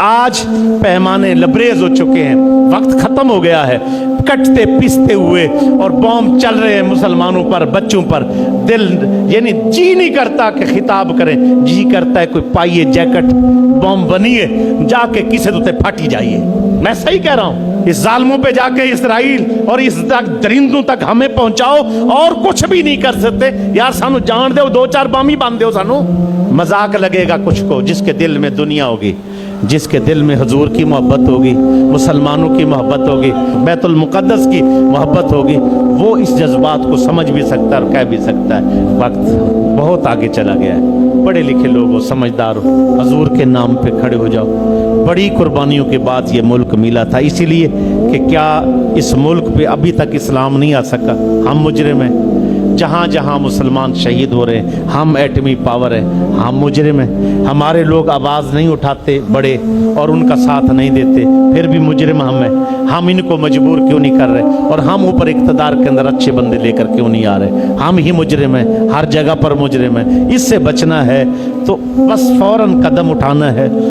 آج پیمانے لبریز ہو چکے ہیں، وقت ختم ہو گیا ہے، کٹتے پستے ہوئے اور بوم چل رہے ہیں مسلمانوں پر، بچوں پر، دل یعنی جی نہیں کرتا کہ خطاب کریں، جی کرتا ہے کوئی پائیے جیکٹ بوم بنیے جا کے کسے دوتے پھاٹی جائیے۔ میں صحیح کہہ رہا ہوں، اس ظالموں پہ جا کے اسرائیل اور اس تک درندوں تک ہمیں پہنچاؤ، اور کچھ بھی نہیں کر سکتے یار، سانو جان دے دو چار بامی باندھ دے سانو، مذاق لگے گا کچھ کو۔ جس کے دل میں دنیا ہوگی، جس کے دل میں حضور کی محبت ہوگی، مسلمانوں کی محبت ہوگی، بیت المقدس کی محبت ہوگی، وہ اس جذبات کو سمجھ بھی سکتا ہے اور کہہ بھی سکتا ہے۔ وقت بہت آگے چلا گیا ہے، پڑھے لکھے لوگ ہو، سمجھدار ہو، حضور کے نام پہ کھڑے ہو جاؤ۔ بڑی قربانیوں کے بعد یہ ملک ملا تھا، اسی لیے کہ کیا اس ملک پہ ابھی تک اسلام نہیں آ سکا؟ ہم مجرم ہیں، جہاں جہاں مسلمان شہید ہو رہے ہیں، ہم ایٹمی پاور ہیں، ہم مجرم ہیں، ہمارے لوگ آواز نہیں اٹھاتے بڑے اور ان کا ساتھ نہیں دیتے، پھر بھی مجرم ہم ہیں۔ ہم ان کو مجبور کیوں نہیں کر رہے، اور ہم اوپر اقتدار کے اندر اچھے بندے لے کر کیوں نہیں آ رہے؟ ہم ہی مجرم ہیں، ہر جگہ پر مجرم ہیں۔ اس سے بچنا ہے تو بس فوراً قدم اٹھانا ہے۔